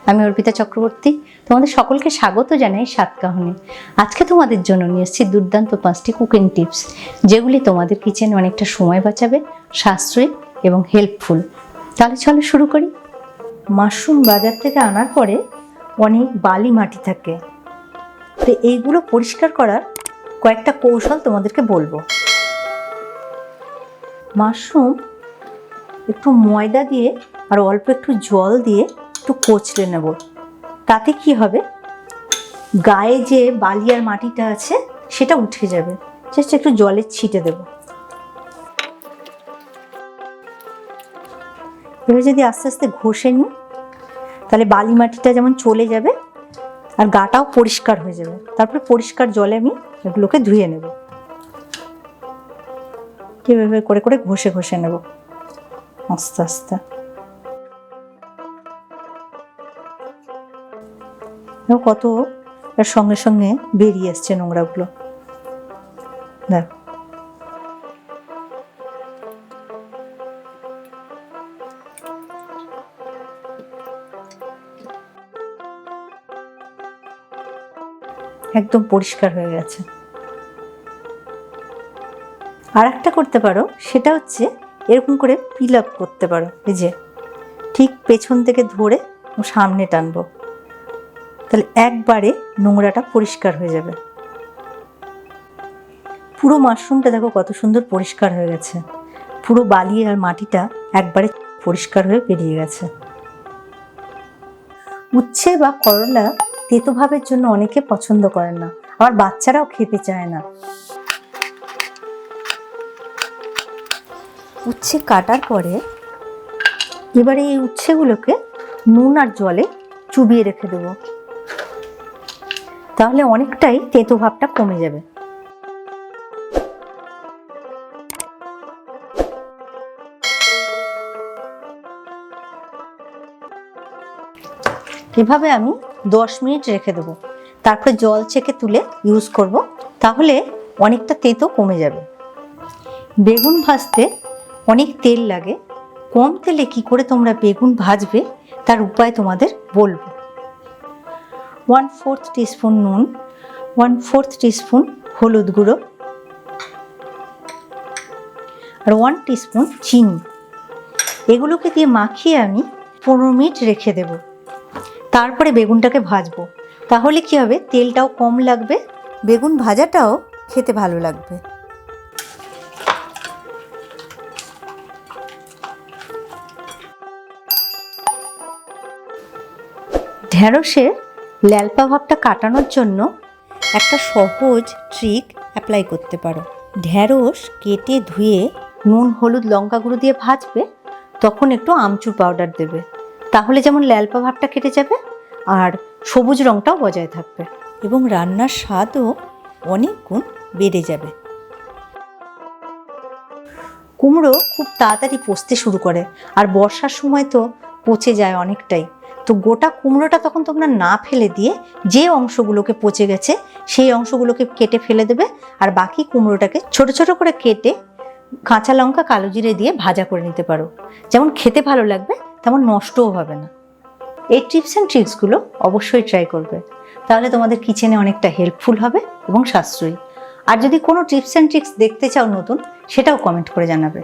আমি অর্পিতা চক্রবর্তী। তোমাদের সকলকে স্বাগত জানাই স্বাদ কাহনে। আজকে তোমাদের জন্য নিয়ে এসেছি দুর্দান্ত 5টি কুকিং টিপস, যেগুলি তোমাদের কিচেনে অনেকটা সময় বাঁচাবে, সাশ্রয়ী এবং হেল্পফুল। তাহলে চলো শুরু করি। মাশরুম বাজার থেকে আনার পরে অনেক বালি মাটি থাকে, তো এইগুলো পরিষ্কার করার কয়েকটা কৌশল তোমাদেরকে বলবো। মাশরুম একটু ময়দা দিয়ে আর অল্প একটু জল দিয়ে একটু কচলে নেব। তাতে কি হবে, গায়ে যে বালি আর মাটিটা আছে সেটা উঠে যাবে। জাস্ট একটু জলের ছিটে দেব। এবার যদি আস্তে আস্তে ঘষে নিই, তাহলে বালি মাটিটা যেমন চলে যাবে আর গাটাও পরিষ্কার হয়ে যাবে। তারপরে পরিষ্কার জলে আমি এগুলোকে ধুয়ে নেব। এভাবে করে করে ঘষে ঘষে নেব আস্তে আস্তে। কত এর সঙ্গে সঙ্গে বেরিয়ে আসছে নোংরাগুলো, দেখ। একদম পরিষ্কার হয়ে গেছে। আর একটা করতে পারো, সেটা হচ্ছে এরকম করে পিল আপ করতে পারো। এই যে ঠিক পেছন থেকে ধরে সামনে টানবো, তাহলে একবারে নোংরাটা পরিষ্কার হয়ে যাবে। পুরো মাশরুমটা দেখো কত সুন্দর পরিষ্কার হয়ে গেছে। পুরো বালি আর মাটিটা একবারে পরিষ্কার হয়ে বেরিয়ে গেছে। উচ্ছে বা করলা তেতো ভাবের জন্য অনেকে পছন্দ করেন না, আবার বাচ্চারাও খেতে চায় না। উচ্ছে কাটার পরে এবারে এই উচ্ছেগুলোকে নুন আর জলে চুবিয়ে রেখে দেব, তাহলে অনেকটাই তেতো ভাবটা কমে যাবে। এভাবে আমি 10 মিনিট রেখে দেবো, তারপরে জল ছেঁকে তুলে ইউজ করব, তাহলে অনেকটা তেতো কমে যাবে। বেগুন ভাজতে অনেক তেল লাগে, কম তেলে কি করে তোমরা বেগুন ভাজবে তার উপায় তোমাদের বলবো। 1/4 টিস্পুন নুন, 1/4 টিস্পুন হলুদ গুঁড়ো আর 1 টিস্পুন চিনি, এগুলোকে দিয়ে মাখিয়ে আমি 15 মিনিট রেখে দেব। তারপরে বেগুনটাকে ভাজবো, তাহলে কি হবে, তেলটাও কম লাগবে, বেগুন ভাজাটাও খেতে ভালো লাগবে। ঢেঁড়সের ল্যালপা ভাবটা কাটানোর জন্য একটা সহজ ট্রিক অ্যাপ্লাই করতে পারো। ঢেঁড়স কেটে ধুয়ে নুন হলুদ লঙ্কা গুঁড়ো দিয়ে ভাজবে, তখন একটু আমচুর পাউডার দেবে, তাহলে যেমন ল্যালপা ভাবটা কেটে যাবে আর সবুজ রঙটাও বজায় থাকবে এবং রান্নার স্বাদও অনেক গুণ বেড়ে যাবে। কুমড়ো খুব তাড়াতাড়ি পচতে শুরু করে, আর বর্ষার সময় তো পচে যায় অনেকটাই। তো গোটা কুমড়োটা তখন তোমরা না ফেলে দিয়ে যে অংশগুলোকে পচে গেছে সেই অংশগুলোকে কেটে ফেলে দেবে, আর বাকি কুমড়োটাকে ছোট ছোট করে কেটে কাঁচা লঙ্কা কালো জিরে দিয়ে ভাজা করে নিতে পারো। যেমন খেতে ভালো লাগবে, তেমন নষ্টও হবে না। এই টিপস অ্যান্ড ট্রিক্সগুলো অবশ্যই ট্রাই করবে, তাহলে তোমাদের কিচেনে অনেকটা হেল্পফুল হবে এবং সাশ্রয়ী। আর যদি কোনো টিপস অ্যান্ড ট্রিক্স দেখতে চাও নতুন, সেটাও কমেন্ট করে জানাবে।